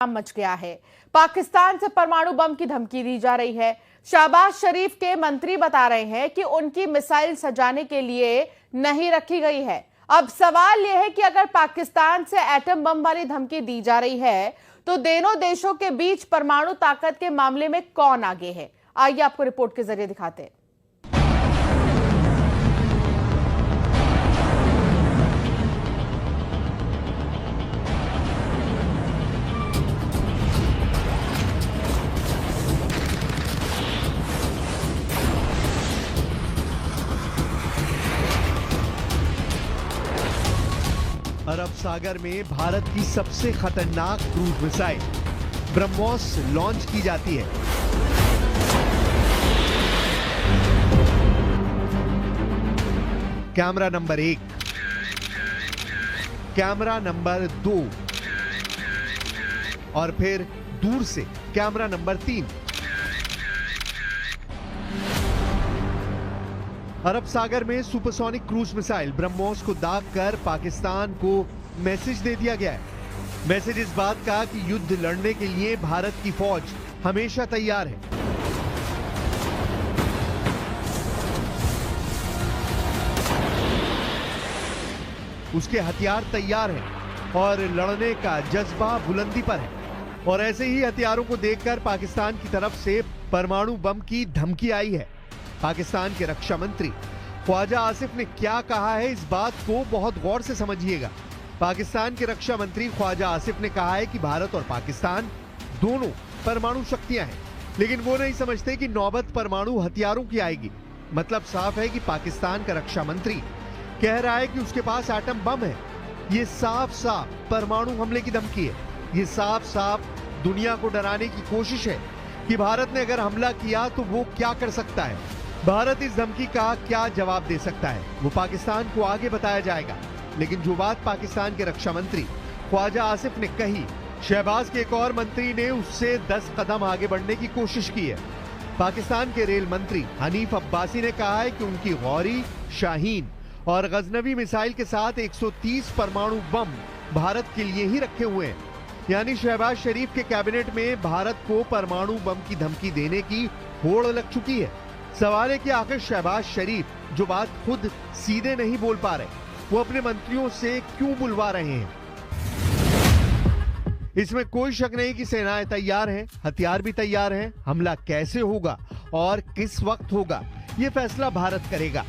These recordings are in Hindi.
मच गया है। पाकिस्तान से परमाणु बम की धमकी दी जा रही है। शहबाज शरीफ के मंत्री बता रहे हैं कि उनकी मिसाइल सजाने के लिए नहीं रखी गई है। अब सवाल यह है कि अगर पाकिस्तान से एटम बम वाली धमकी दी जा रही है तो दोनों देशों के बीच परमाणु ताकत के मामले में कौन आगे है? आइए आपको रिपोर्ट के जरिए दिखाते हैं। अरब सागर में भारत की सबसे खतरनाक क्रूज मिसाइल ब्रह्मोस लॉन्च की जाती है। कैमरा नंबर 1, कैमरा नंबर 2 और फिर दूर से कैमरा नंबर 3। अरब सागर में सुपरसोनिक क्रूज मिसाइल ब्रह्मोस को दाग कर पाकिस्तान को मैसेज दे दिया गया है। मैसेज इस बात का कि युद्ध लड़ने के लिए भारत की फौज हमेशा तैयार है। उसके हथियार तैयार हैं और लड़ने का जज्बा बुलंदी पर है। और ऐसे ही हथियारों को देखकर पाकिस्तान की तरफ से परमाणु बम की धमकी आई है। पाकिस्तान के रक्षा मंत्री ख्वाजा आसिफ ने क्या कहा है, इस बात को बहुत गौर से समझिएगा। पाकिस्तान के रक्षा मंत्री ख्वाजा आसिफ ने कहा है कि भारत और पाकिस्तान दोनों परमाणु शक्तियां हैं, लेकिन वो नहीं समझते कि नौबत परमाणु हथियारों की आएगी। मतलब साफ है कि पाकिस्तान का रक्षा मंत्री कह रहा है कि उसके पास एटम बम है। ये साफ साफ परमाणु हमले की धमकी है। ये साफ साफ दुनिया को डराने की कोशिश है कि भारत ने अगर हमला किया तो वो क्या कर सकता है। भारत इस धमकी का क्या जवाब दे सकता है वो पाकिस्तान को आगे बताया जाएगा। लेकिन जो बात पाकिस्तान के रक्षा मंत्री ख्वाजा आसिफ ने कही, शहबाज के एक और मंत्री ने उससे 10 कदम आगे बढ़ने की कोशिश की है। पाकिस्तान के रेल मंत्री हनीफ अब्बासी ने कहा है कि उनकी गौरी, शाहीन और गजनवी मिसाइल के साथ 130 परमाणु बम भारत के लिए ही रखे हुए हैं। यानी शहबाज शरीफ के कैबिनेट में भारत को परमाणु बम की धमकी देने की होड़ लग चुकी है। सवाल है कि आखिर शहबाज शरीफ जो बात खुद सीधे नहीं बोल पा रहे, वो अपने मंत्रियों से क्यों बुलवा रहे हैं? इसमें कोई शक नहीं कि सेनाएं तैयार हैं, हथियार भी तैयार हैं। हमला कैसे होगा और किस वक्त होगा, ये फैसला भारत करेगा।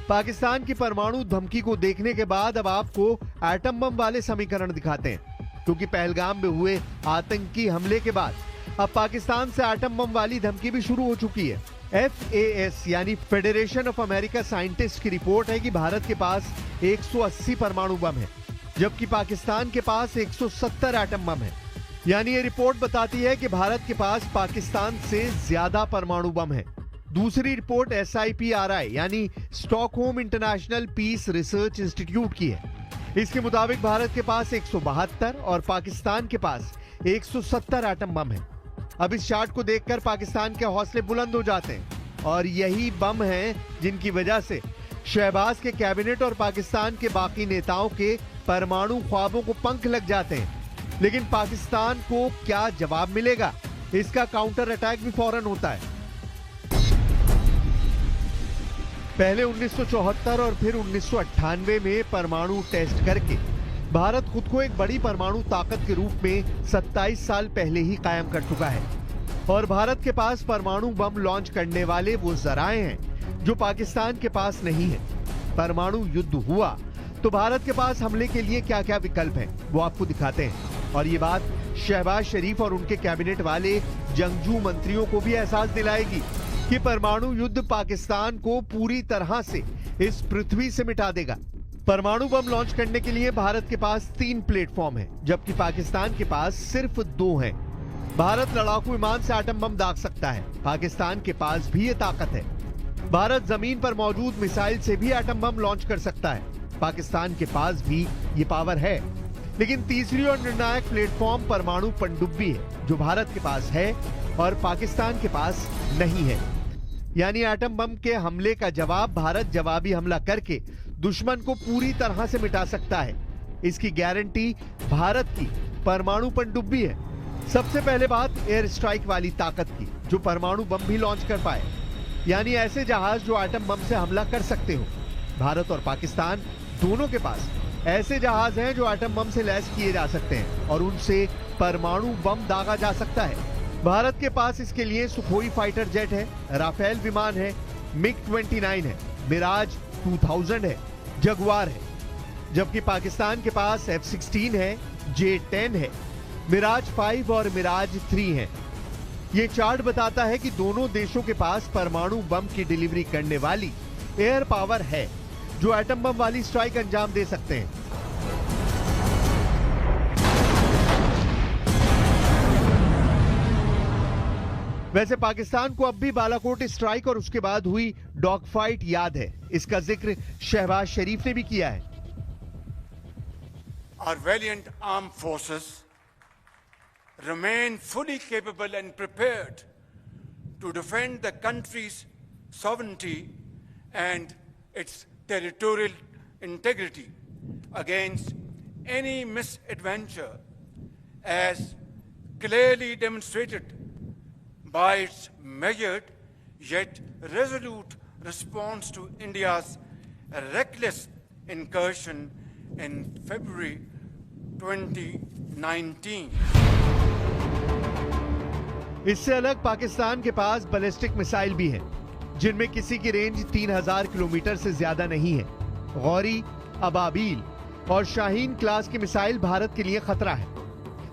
पाकिस्तान की परमाणु धमकी को देखने के बाद अब आपको एटम बम वाले समीकरण दिखाते हैं, क्योंकि पहलगाम में हुए आतंकी हमले के बाद अब पाकिस्तान से एटम बम वाली धमकी भी शुरू हो चुकी है। FAS यानी फेडरेशन ऑफ अमेरिका साइंटिस्ट की रिपोर्ट है कि भारत के पास 180 परमाणु बम है, जबकि पाकिस्तान के पास 170 एटम बम है। यानी ये रिपोर्ट बताती है कि भारत के पास पाकिस्तान से ज्यादा परमाणु बम है। दूसरी रिपोर्ट SIPRI यानी Stockholm International Peace Research Institute की है। इसके मुताबिक भारत के पास 172 और पाकिस्तान के पास 170 एटम बम है। अब इस चार्ट को देखकर पाकिस्तान के हौसले बुलंद हो जाते हैं और यही बम हैं जिनकी वजह से शहबाज के कैबिनेट और पाकिस्तान के बाकी नेताओं के परमाणु ख्वाबों को पंख लग जाते हैं। लेकिन पाकिस्तान को क्या जवाब मिलेगा, इसका काउंटर अटैक भी फौरन होता है। पहले 1974 और फिर 1998 में परमाणु टेस्ट करके भारत खुद को एक बड़ी परमाणु ताकत के रूप में 27 साल पहले ही कायम कर चुका है। और भारत के पास परमाणु बम लॉन्च करने वाले वो जराए हैं जो पाकिस्तान के पास नहीं है। परमाणु युद्ध हुआ तो भारत के पास हमले के लिए क्या क्या विकल्प हैं वो आपको दिखाते हैं। और ये बात शहबाज शरीफ और उनके कैबिनेट वाले जंगजू मंत्रियों को भी एहसास दिलाएगी कि परमाणु युद्ध पाकिस्तान को पूरी तरह से इस पृथ्वी से मिटा देगा। परमाणु बम लॉन्च करने के लिए भारत के पास 3 प्लेटफॉर्म हैं, जबकि पाकिस्तान के पास सिर्फ 2 हैं। भारत लड़ाकू विमान से एटम बम दाग सकता है, पाकिस्तान के पास भी ये ताकत है। भारत जमीन पर मौजूद मिसाइल से भी एटम बम लॉन्च कर सकता है, पाकिस्तान के पास भी ये पावर है। लेकिन तीसरी और निर्णायक प्लेटफॉर्म परमाणु पनडुब्बी है, जो भारत के पास है और पाकिस्तान के पास नहीं है। यानी एटम बम के हमले का जवाब भारत जवाबी हमला करके दुश्मन को पूरी तरह से मिटा सकता है। इसकी गारंटी भारत की परमाणु पनडुब्बी है। सबसे पहले बात एयर स्ट्राइक वाली ताकत की, जो परमाणु बम भी लॉन्च कर पाए, यानी ऐसे जहाज जो एटम बम से हमला कर सकते हो। भारत और पाकिस्तान दोनों के पास ऐसे जहाज हैं जो एटम बम से लैस किए जा सकते हैं और उनसे परमाणु बम दागा जा सकता है। भारत के पास इसके लिए सुखोई फाइटर जेट है, राफेल विमान है, मिग-29 है, मिराज 2000 है, जगुआर है। जबकि पाकिस्तान के पास F-16 है, J-10 है, मिराज 5 और मिराज 3 है। ये चार्ट बताता है कि दोनों देशों के पास परमाणु बम की डिलीवरी करने वाली एयर पावर है, जो एटम बम वाली स्ट्राइक अंजाम दे सकते हैं। वैसे पाकिस्तान को अब भी बालाकोट स्ट्राइक और उसके बाद हुई डॉग फाइट याद है। इसका जिक्र शहबाज शरीफ ने भी किया है। Our valiant armed forces remain fully capable and prepared to defend the country's sovereignty and its territorial integrity against any misadventure, as clearly demonstrated by its measured yet resolute response to India's reckless incursion in February 2019. इससे अलग पाकिस्तान के पास बैलिस्टिक मिसाइल भी हैं, जिनमें किसी की रेंज 3000 किलोमीटर से ज्यादा नहीं है। गौरी, अबाबील और शाहीन क्लास की मिसाइल भारत के लिए खतरा है,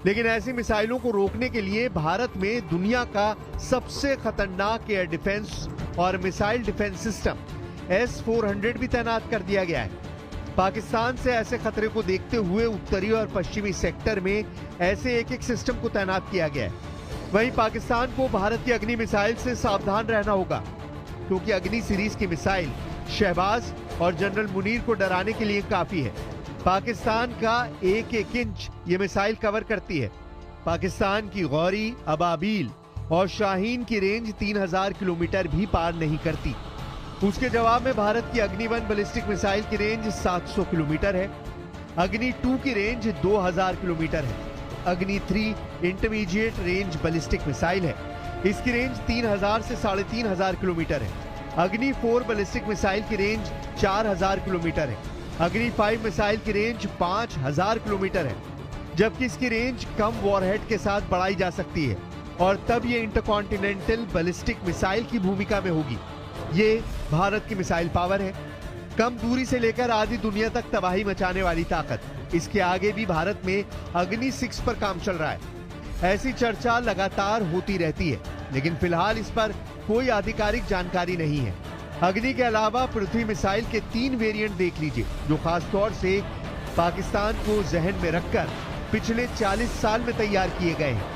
लेकिन ऐसी मिसाइलों को रोकने के लिए भारत में दुनिया का सबसे खतरनाक एयर डिफेंस और मिसाइल डिफेंस सिस्टम S-400 भी तैनात कर दिया गया है। पाकिस्तान से ऐसे खतरे को देखते हुए उत्तरी और पश्चिमी सेक्टर में ऐसे एक सिस्टम को तैनात किया गया है। वहीं पाकिस्तान को भारत की अग्नि मिसाइल से सावधान रहना होगा, क्योंकि अग्नि सीरीज की मिसाइल शहबाज और जनरल मुनीर को डराने के लिए काफी है। पाकिस्तान का एक इंच ये मिसाइल कवर करती है। पाकिस्तान की गौरी, अबाबील और शाहीन की रेंज 3000 किलोमीटर भी पार नहीं करती। उसके जवाब में भारत की अग्नि 1 बैलिस्टिक मिसाइल की रेंज 700 किलोमीटर है, अग्नि 2 की रेंज 2000 किलोमीटर है, अग्नि 3 इंटरमीडिएट रेंज बैलिस्टिक मिसाइल है, इसकी रेंज 3000 से 3500 किलोमीटर है, अग्नि 4 बैलिस्टिक मिसाइल की रेंज 4000 किलोमीटर है, अग्नि 5 मिसाइल की रेंज 5000 किलोमीटर है, जबकि इसकी रेंज कम वॉरहेड के साथ बढ़ाई जा सकती है और तब ये इंटरकॉन्टिनेंटल बैलिस्टिक मिसाइल की भूमिका में होगी। ये भारत की मिसाइल पावर है, कम दूरी से लेकर आधी दुनिया तक तबाही मचाने वाली ताकत। इसके आगे भी भारत में अग्नि 6 पर काम चल रहा है। ऐसी चर्चा लगातार होती रहती है, लेकिन फिलहाल इस पर कोई आधिकारिक जानकारी नहीं है। अग्नि के अलावा पृथ्वी मिसाइल के 3 वेरिएंट देख लीजिए, जो खासतौर से पाकिस्तान को जहन में रखकर पिछले 40 साल में तैयार किए गए हैं।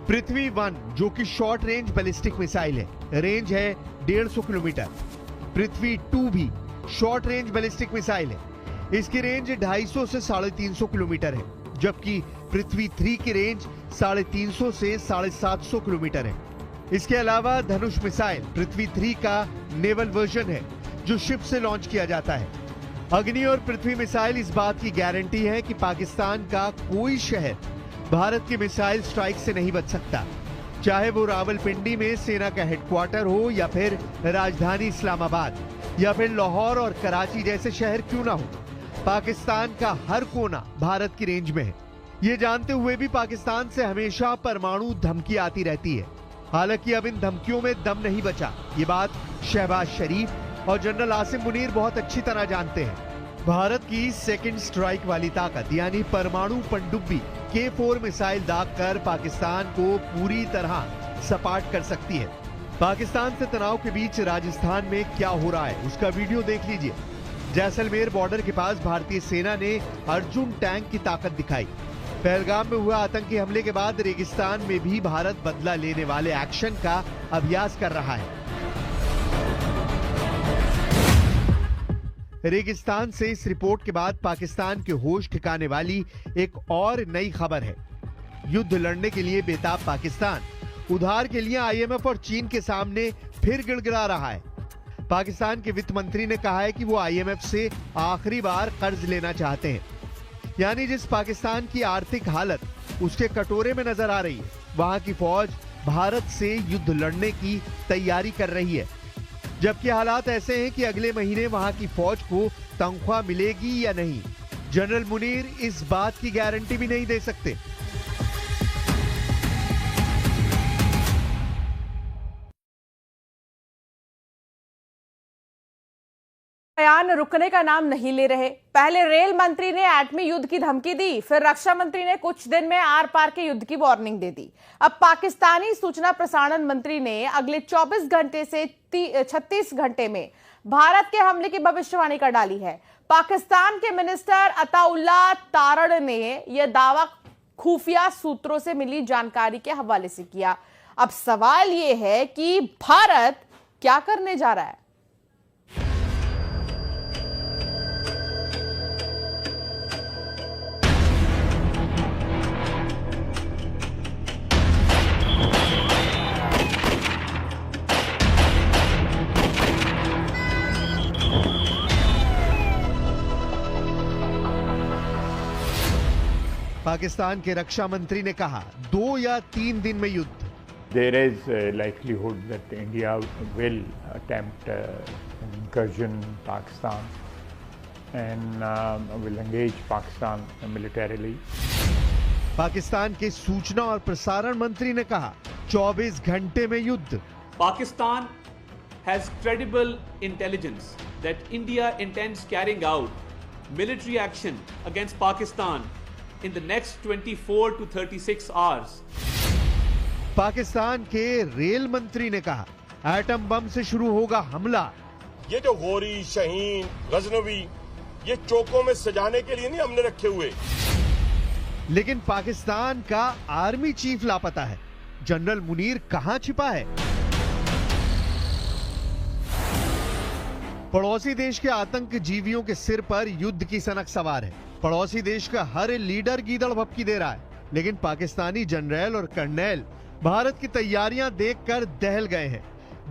पृथ्वी 1 जो कि शॉर्ट रेंज बैलिस्टिक मिसाइल है, रेंज है 150 किलोमीटर। पृथ्वी 2 भी शॉर्ट रेंज बैलिस्टिक मिसाइल है, इसकी रेंज 250 से 350 किलोमीटर है, जबकि पृथ्वी 3 की रेंज 350 से 750 किलोमीटर है। इसके अलावा धनुष मिसाइल पृथ्वी 3 का नेवल वर्जन है, जो शिप से लॉन्च किया जाता है। अग्नि और पृथ्वी मिसाइल इस बात की गारंटी है कि पाकिस्तान का कोई शहर भारत की मिसाइल स्ट्राइक से नहीं बच सकता, चाहे वो रावलपिंडी में सेना का हेडक्वार्टर हो, या फिर राजधानी इस्लामाबाद, या फिर लाहौर और कराची जैसे शहर क्यों ना हो। पाकिस्तान का हर कोना भारत की रेंज में है। ये जानते हुए भी पाकिस्तान से हमेशा परमाणु धमकी आती रहती है। हालांकि अब इन धमकियों में दम नहीं बचा, ये बात शहबाज शरीफ और जनरल आसिम मुनीर बहुत अच्छी तरह जानते हैं। भारत की सेकंड स्ट्राइक वाली ताकत यानी परमाणु पनडुब्बी K-4 मिसाइल दागकर पाकिस्तान को पूरी तरह सपाट कर सकती है। पाकिस्तान से तनाव के बीच राजस्थान में क्या हो रहा है, उसका वीडियो देख लीजिए। जैसलमेर बॉर्डर के पास भारतीय सेना ने अर्जुन टैंक की ताकत दिखाई। पहलगाम में हुआ आतंकी हमले के बाद रेगिस्तान में भी भारत बदला लेने वाले एक्शन का अभ्यास कर रहा है। रेगिस्तान से इस रिपोर्ट के बाद पाकिस्तान के होश ठिकाने वाली एक और नई खबर है। युद्ध लड़ने के लिए बेताब पाकिस्तान उधार के लिए IMF और चीन के सामने फिर गिड़गिड़ा रहा है। पाकिस्तान के वित्त मंत्री ने कहा है कि वो IMF से आखिरी बार कर्ज लेना चाहते हैं। यानी जिस पाकिस्तान की आर्थिक हालत उसके कटोरे में नजर आ रही है, वहां की फौज भारत से युद्ध लड़ने की तैयारी कर रही है। जबकि हालात ऐसे हैं कि अगले महीने वहां की फौज को तनख्वाह मिलेगी या नहीं, जनरल मुनीर इस बात की गारंटी भी नहीं दे सकते। बयान रुकने का नाम नहीं ले रहे। पहले रेल मंत्री ने एटमी युद्ध की धमकी दी, फिर रक्षा मंत्री ने कुछ दिन में आर पार के युद्ध की वार्निंग दे दी। अब पाकिस्तानी सूचना प्रसारण मंत्री ने अगले 24 घंटे से 36 घंटे में भारत के हमले की भविष्यवाणी कर डाली है। पाकिस्तान के मिनिस्टर अताउल्लाह तारड़ ने यह दावा खुफिया सूत्रों से मिली जानकारी के हवाले से किया। अब सवाल यह है कि भारत क्या करने जा रहा है। पाकिस्तान के रक्षा मंत्री ने कहा 2 या 3 दिन में युद्ध। There is a likelihood that India will attempt an incursion in Pakistan and will engage Pakistan militarily. Pakistan के सूचना और प्रसारण मंत्री ने कहा 24 घंटे में युद्ध। Pakistan has credible intelligence that India intends carrying out military action against Pakistan in the next 24 to 36 hours. Pakistan के रेल मंत्री ने कहा एटम बम से शुरू होगा हमला। ये जो गोरी, शहीन, गजनवी, ये चौकों में सजाने के लिए नहीं हमने रखे हुए। लेकिन पाकिस्तान का आर्मी चीफ लापता है। जनरल मुनीर कहां छिपा है? पड़ोसी देश के आतंकजीवियों के सिर पर युद्ध की सनक सवार है। पड़ोसी देश का हर लीडर गीदड़ भपकी दे रहा है, लेकिन पाकिस्तानी जनरल और कर्नल भारत की तैयारियां देखकर दहल गए हैं।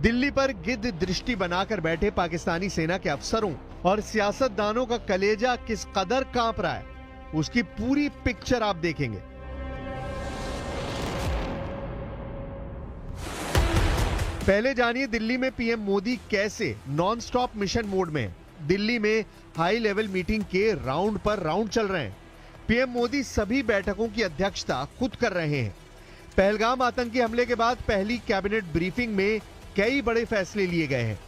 दिल्ली पर गिद्ध दृष्टि बनाकर बैठे पाकिस्तानी सेना के अफसरों और सियासतदानों का कलेजा किस कदर कांप रहा है, उसकी पूरी पिक्चर आप देखेंगे। पहले जानिए दिल्ली में पीएम मोदी कैसे नॉन स्टॉप मिशन मोड में। दिल्ली में हाई लेवल मीटिंग के राउंड पर राउंड चल रहे हैं। पीएम मोदी सभी बैठकों की अध्यक्षता खुद कर रहे हैं। पहलगाम आतंकी हमले के बाद पहली कैबिनेट ब्रीफिंग में कई बड़े फैसले लिए गए हैं।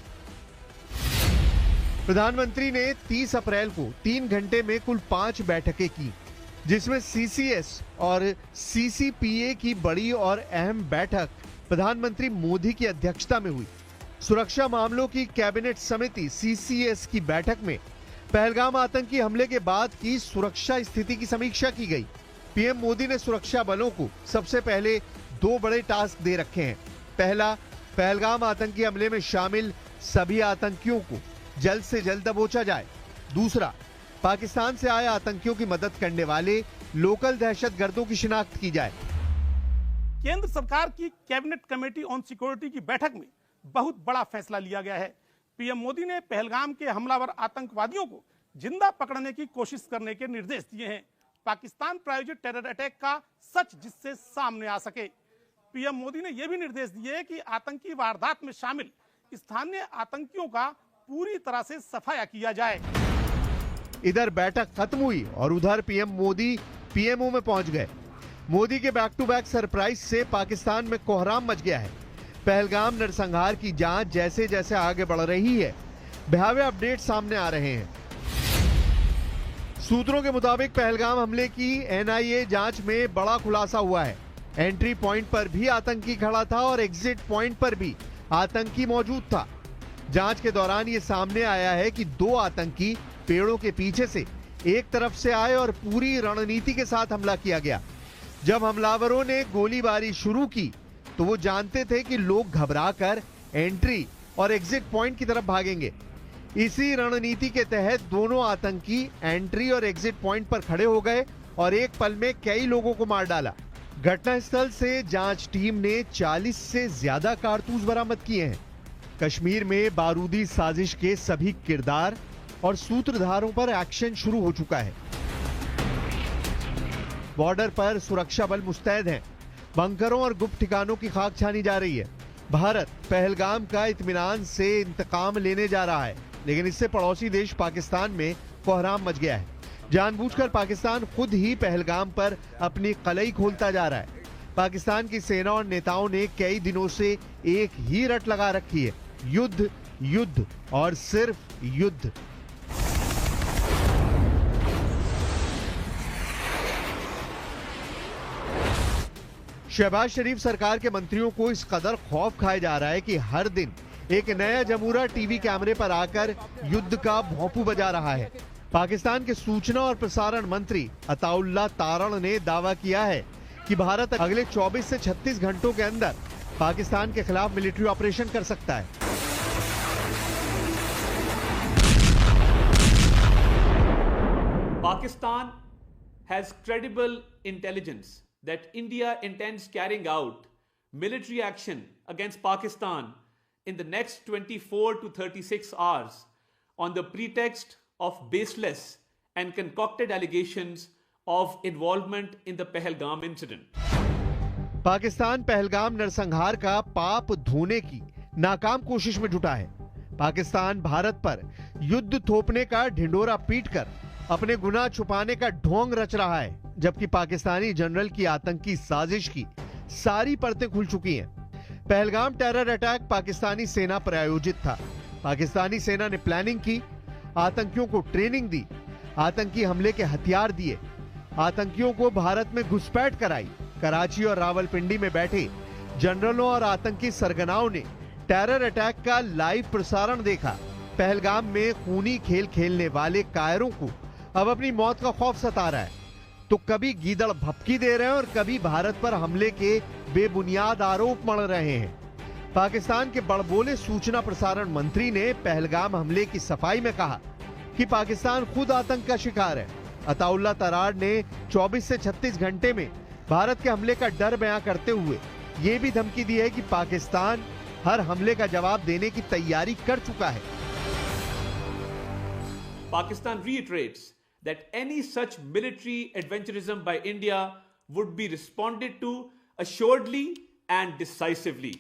प्रधानमंत्री ने 30 अप्रैल को 3 घंटे में कुल 5 बैठकें की, जिसमें सीसीएस और सीसीपीए की बड़ी और अहम बैठक प्रधानमंत्री मोदी की अध्यक्षता में हुई। सुरक्षा मामलों की कैबिनेट समिति सीसीएस की बैठक में पहलगाम आतंकी हमले के बाद की सुरक्षा स्थिति की समीक्षा की गई। पीएम मोदी ने सुरक्षा बलों को सबसे पहले 2 बड़े टास्क दे रखे हैं। पहला, पहलगाम आतंकी हमले में शामिल सभी आतंकियों को जल्द से जल्द दबोचा जाए। दूसरा, पाकिस्तान से आए आतंकियों की मदद करने वाले लोकल दहशतगर्दों की शिनाख्त की जाए। केंद्र सरकार की कैबिनेट कमेटी ऑन सिक्योरिटी की बैठक में बहुत बड़ा फैसला लिया गया है। पीएम मोदी ने पहलगाम के हमलावर आतंकवादियों को जिंदा पकड़ने की कोशिश करने के निर्देश दिए हैं। पाकिस्तान प्रायोजित टेरर अटैक का सच जिससे सामने आ सके। पीएम मोदी ने यह भी निर्देश दिए कि आतंकी वारदात में शामिल स्थानीय आतंकियों का पूरी तरह से सफाया किया जाए। इधर बैठक खत्म हुई और उधर पीएम मोदी पीएमओ में पहुंच गए। मोदी के बैक टू बैक सरप्राइज से पाकिस्तान में कोहराम मच गया है। पहलगाम नरसंहार की जांच जैसे जैसे आगे बढ़ रही है, भयावह अपडेट सामने आ रहे हैं। सूत्रों के मुताबिक पहलगाम हमले की एनआईए जांच में बड़ा खुलासा हुआ है। एंट्री पॉइंट पर भी आतंकी खड़ा था और एग्जिट पॉइंट पर भी आतंकी मौजूद था। जांच के दौरान ये सामने आया है कि 2 आतंकी पेड़ों के पीछे से एक तरफ से आए और पूरी रणनीति के साथ हमला किया गया। जब हमलावरों ने गोलीबारी शुरू की तो वो जानते थे कि लोग घबराकर एंट्री और एग्जिट पॉइंट की तरफ भागेंगे। इसी रणनीति के तहत दोनों आतंकी एंट्री और एग्जिट पॉइंट पर खड़े हो गए और एक पल में कई लोगों को मार डाला। घटनास्थल से जांच टीम ने 40 से ज्यादा कारतूस बरामद किए हैं। कश्मीर में बारूदी साजिश के सभी किरदार और सूत्रधारों पर एक्शन शुरू हो चुका है। बॉर्डर पर सुरक्षा बल मुस्तैद हैं। बंकरों और गुप्त ठिकानों की खाक छानी जा रही है। भारत पहलगाम का इत्मीनान से इंतकाम लेने जा रहा है, लेकिन इससे पड़ोसी देश पाकिस्तान में कोहराम मच गया है। जानबूझकर पाकिस्तान खुद ही पहलगाम पर अपनी कलई खोलता जा रहा है। पाकिस्तान की सेना और नेताओं ने कई दिनों से एक ही रट लगा रखी है, युद्ध, युद्ध और सिर्फ युद्ध। शहबाज शरीफ सरकार के मंत्रियों को इस कदर खौफ खाया जा रहा है कि हर दिन एक नया जमूरा टीवी कैमरे पर आकर युद्ध का भोंपू बजा रहा है। पाकिस्तान के सूचना और प्रसारण मंत्री अताउल्ला तारण ने दावा किया है कि भारत अगले 24 से 36 घंटों के अंदर पाकिस्तान के खिलाफ मिलिट्री ऑपरेशन कर सकता है। Pakistan has credible intelligence that India intends carrying out military action against Pakistan in the next 24 to 36 hours on the pretext of baseless and concocted allegations of involvement in the Pahalgam incident. Pakistan Pahalgam नरसंहार का पाप धोने की नाकाम कोशिश में जुटा है। पाकिस्तान भारत पर युद्ध थोपने का ढिंडोरा पीटकर अपने गुनाह छुपाने का ढोंग रच रहा है, जबकि पाकिस्तानी जनरल की आतंकी साजिश की सारी परतें खुल चुकी हैं। पहलगाम टेरर अटैक पाकिस्तानी सेना पर आयोजित था। पाकिस्तानी सेना ने प्लानिंग की, आतंकियों को ट्रेनिंग दी, आतंकी हमले के हथियार दिए, आतंकियों को भारत में घुसपैठ कराई। कराची और रावलपिंडी में बैठे जनरलों और आतंकी सरगनाओं ने टेरर अटैक का लाइव प्रसारण देखा। पहलगाम में खूनी खेल खेलने वाले कायरों को अब अपनी मौत का खौफ सता रहा है, तो कभी गीदड़ भपकी दे रहे हैं और कभी भारत पर हमले के बेबुनियाद आरोप मढ़ रहे हैं। पाकिस्तान के बड़बोले सूचना प्रसारण मंत्री ने पहलगाम हमले की सफाई में कहा कि पाकिस्तान खुद आतंक का शिकार है। अताउल्ला तरार ने 24 से 36 घंटे में भारत के हमले का डर बयां करते हुए यह भी धमकी दी है कि पाकिस्तान हर हमले का जवाब देने की तैयारी कर चुका है। Pakistan reiterates that any such military adventurism by India would be responded to assuredly and decisively.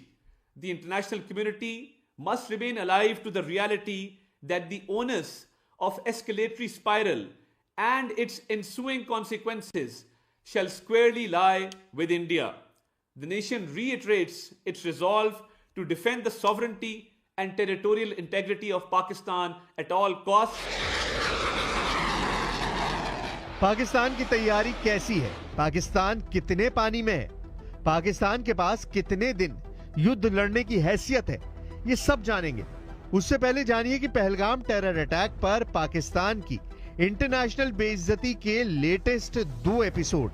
The international community must remain alive to the reality that the onus of escalatory spiral and its ensuing consequences shall squarely lie with India. The nation reiterates its resolve to defend the sovereignty and territorial integrity of Pakistan at all costs. Pakistan की तैयारी कैसी है? पाकिस्तान कितने पानी में है? पाकिस्तान के पास कितने दिन युद्ध लड़ने की हैसियत है? ये सब जानेंगे। उससे पहले जानिए कि पहलगाम टेरर अटैक पर पाकिस्तान की इंटरनेशनल बेइज्जती के लेटेस्ट 2 एपिसोड।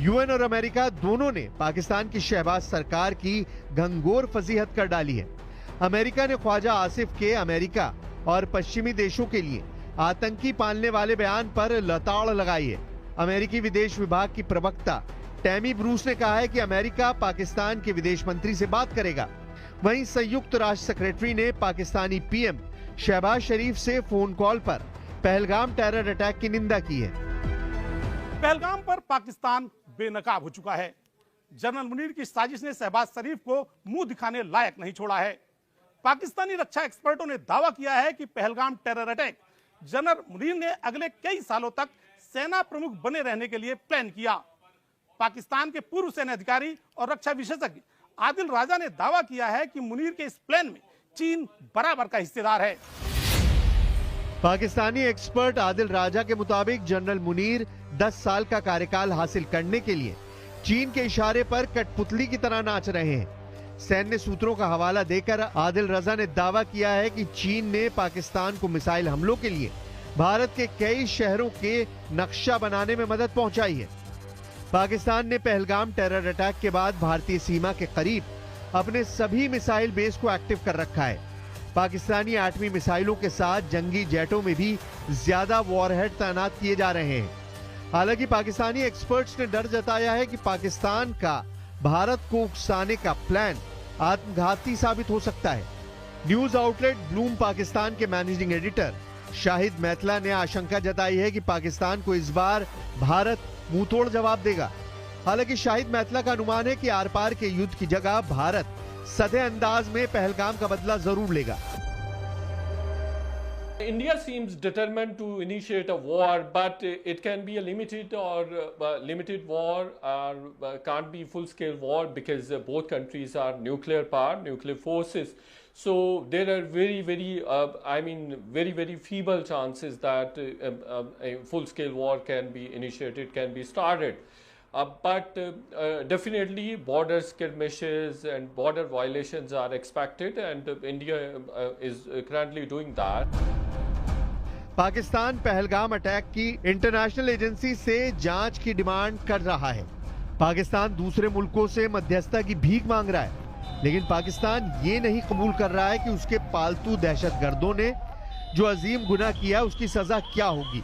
यूएन और अमेरिका दोनों ने पाकिस्तान की शहबाज सरकार की घंघोर फजीहत कर डाली है। अमेरिका ने ख्वाजा आसिफ के अमेरिका और पश्चिमी देशों के लिए आतंकी पालने वाले बयान पर लताड़ लगाई है। अमेरिकी विदेश विभाग की प्रवक्ता टैमी ब्रूस ने कहा है कि अमेरिका पाकिस्तान के विदेश मंत्री से बात करेगा। वहीं संयुक्त राष्ट्र सेक्रेटरी ने पाकिस्तानी पीएम शहबाज शरीफ से फोन कॉल पर पहलगाम टेरर अटैक की निंदा की है। पहलगाम पर पाकिस्तान बेनकाब हो चुका है। जनरल मुनीर की साजिश ने शहबाज शरीफ को मुंह दिखाने लायक नहीं छोड़ा है। पाकिस्तानी रक्षा एक्सपर्टों ने दावा किया है कि Pahalgam terror attack general Munir ने अगले कई सालों तक सेना प्रमुख बने रहने के लिए प्लान किया। पाकिस्तान के पूर्व सेना अधिकारी और रक्षा विशेषज्ञ आदिल राजा ने दावा किया है कि मुनीर के इस प्लान में चीन बराबर का हिस्सेदार है। पाकिस्तानी एक्सपर्ट आदिल राजा के मुताबिक जनरल मुनीर 10 साल का कार्यकाल हासिल करने के लिए चीन के इशारे पर कठपुतली की तरह नाच रहे हैं। सैन्य सूत्रों का हवाला देकर आदिल रजा ने दावा किया है कि चीन ने पाकिस्तान को मिसाइल हमलों के लिए भारत के कई शहरों के नक्शा बनाने में मदद पहुंचाई है। पाकिस्तान ने पहलगाम टेरर अटैक के बाद भारतीय सीमा के करीब अपने सभी मिसाइल बेस को एक्टिव कर रखा है। पाकिस्तानी एटमी मिसाइलों के साथ जंगी जेटों में भी ज्यादा वॉरहेड तैनात किए जा रहे हैं। हालांकि पाकिस्तानी एक्सपर्ट्स ने डर जताया है कि पाकिस्तान का भारत को उकसाने का प्लान आत्मघाती साबित हो सकता है। न्यूज आउटलेट ब्लूम पाकिस्तान के मैनेजिंग एडिटर शाहिद मैतला ने आशंका जताई है कि पाकिस्तान को इस बार भारत मुंहतोड़ जवाब देगा। हालांकि शाहिद मैतला का अनुमान है कि आर पार के युद्ध की जगह भारत सधे अंदाज में पहलगाम का बदला जरूर लेगा। India seems determined to initiate a war, but it can be a limited war, or can't be full-scale war because both countries are nuclear power, nuclear forces. So there are very feeble chances that a full-scale war can be initiated, can be started. But definitely border skirmishes and border violations are expected, and India is currently doing that. Pakistan Pahalgam attack की इंटरनेशनल एजेंसी से जांच की डिमांड कर रहा है। पाकिस्तान दूसरे मुल्कों से मध्यस्थता की भीख मांग रहा है, लेकिन पाकिस्तान ये नहीं कबूल कर रहा है कि उसके पालतू दहशतगर्दों ने जो अजीम गुनाह किया उसकी सजा क्या होगी।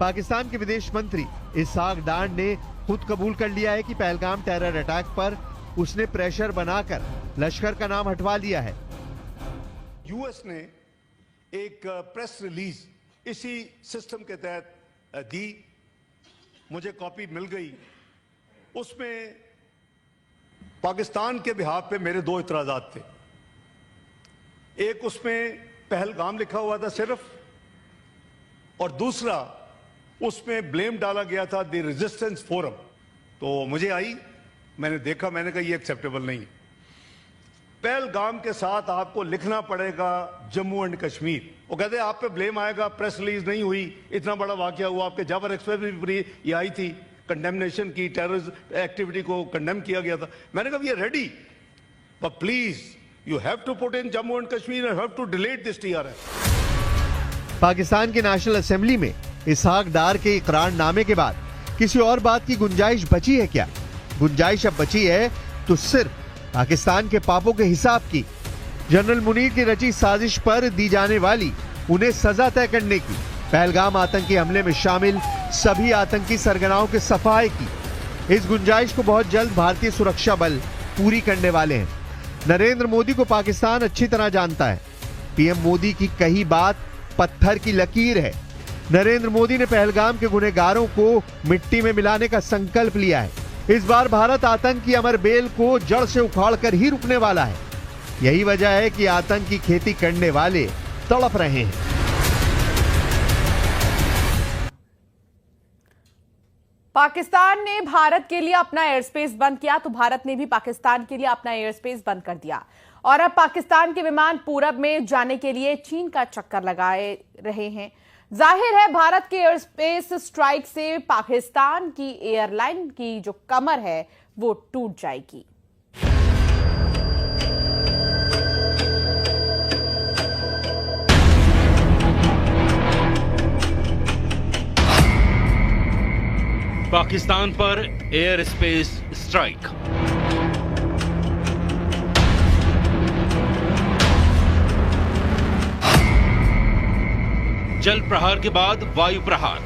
पाकिस्तान के विदेश मंत्री इसहाक डार ने खुद कबूल कर लिया है कि पहलगाम टेरर अटैक पर उसने प्रेशर बनाकर लश्कर का नाम हटवा लिया है। यूएस ने एक प्रेस रिलीज इसी सिस्टम के तहत दी, मुझे कॉपी मिल गई। उसमें पाकिस्तान के बिहाफ पे मेरे दो इतराजात थे। एक उसमें पहलगाम लिखा हुआ था सिर्फ, और दूसरा उसमें ब्लेम डाला गया था द रेजिस्टेंस फोरम। तो मुझे आई, मैंने देखा, मैंने कहा ये एक्सेप्टेबल नहीं। पहलगाम के साथ आपको लिखना पड़ेगा जम्मू एंड कश्मीर। वो कहते हैं आप पे ब्लेम आएगा, प्रेस रिलीज नहीं हुई, इतना बड़ा वाकया हुआ, आपके जाबर एक्सप्रेस भी ये आई थी, कंडेमनेशन की, टेररिस्ट एक्टिविटी को कंडेम किया गया था। मैंने कहा ये ready, but please you have to put in Jammu and Kashmir and have to delete this TRF। Pakistan की नेशनल असेंबली में इसहाक डार के इकरारनामे के बाद किसी और बात की गुंजाइश बची है क्या? गुंजाइश अब बची है तो सिर्फ पाकिस्तान के पापों के हिसाब की, जनरल मुनीर की रची साजिश पर दी जाने वाली उन्हें सजा तय करने की, पहलगाम आतंकी हमले में शामिल सभी आतंकी सरगनाओं के सफाए की। इस गुंजाइश को बहुत जल्द भारतीय सुरक्षा बल पूरी करने वाले हैं। नरेंद्र मोदी को पाकिस्तान अच्छी तरह जानता है। पीएम मोदी की कही बात पत्थर की लकीर है। नरेंद्र मोदी ने पहलगाम के गुनहगारों को मिट्टी में मिलाने का संकल्प लिया है। इस बार भारत आतंक की अमर बेल को जड़ से उखाड़कर ही रुकने वाला है। यही वजह है कि आतंक की खेती करने वाले तड़प रहे हैं। पाकिस्तान ने भारत के लिए अपना एयर स्पेस बंद किया तो भारत ने भी पाकिस्तान के लिए अपना एयर स्पेस बंद कर दिया, और अब पाकिस्तान के विमान पूरब में जाने के लिए चीन का चक्कर लगाए रहे हैं। जाहिर है भारत के एयर स्पेस स्ट्राइक से पाकिस्तान की एयरलाइन की जो कमर है वो टूट जाएगी। पाकिस्तान पर एयर स्पेस स्ट्राइक। जल प्रहार के बाद वायु प्रहार।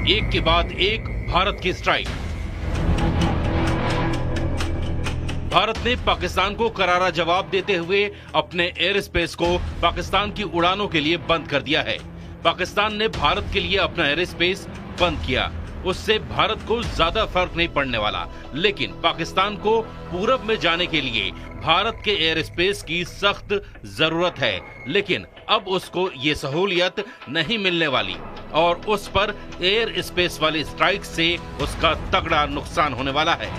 एक के बाद एक भारत की स्ट्राइक। भारत ने पाकिस्तान को करारा जवाब देते हुए अपने एयर स्पेस को पाकिस्तान की उड़ानों के लिए बंद कर दिया है। पाकिस्तान ने भारत के लिए अपना एयर स्पेस बंद किया, उससे भारत को ज्यादा फर्क नहीं पड़ने वाला, लेकिन पाकिस्तान को पूरब में जाने के लिए भारत के एयर स्पेस की सख्त जरूरत है। लेकिन अब उसको ये सहूलियत नहीं मिलने वाली और उस पर एयर स्पेस वाली स्ट्राइक से उसका तगड़ा नुकसान होने वाला है।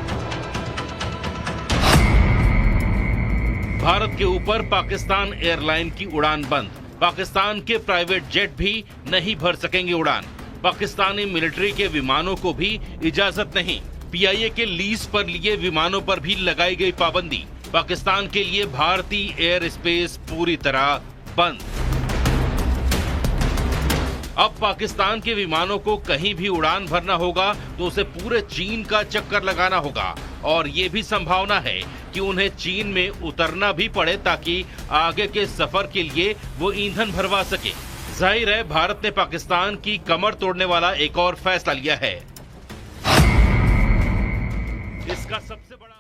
भारत के ऊपर पाकिस्तान एयरलाइन की उड़ान बंद। पाकिस्तान के प्राइवेट जेट भी नहीं भर सकेंगे उड़ान। पाकिस्तानी मिलिट्री के विमानों को भी इजाजत नहीं। पीआईए के लीज पर लिए विमानों पर भी लगाई गई पाबंदी। पाकिस्तान के लिए भारतीय एयर स्पेस पूरी तरह बंद। अब पाकिस्तान के विमानों को कहीं भी उड़ान भरना होगा तो उसे पूरे चीन का चक्कर लगाना होगा, और ये भी संभावना है कि उन्हें चीन में उतरना भी पड़े ताकि आगे के सफर के लिए वो ईंधन भरवा सके। जाहिर है भारत ने पाकिस्तान की कमर तोड़ने वाला एक और फैसला लिया है। इसका सबसे बड़ा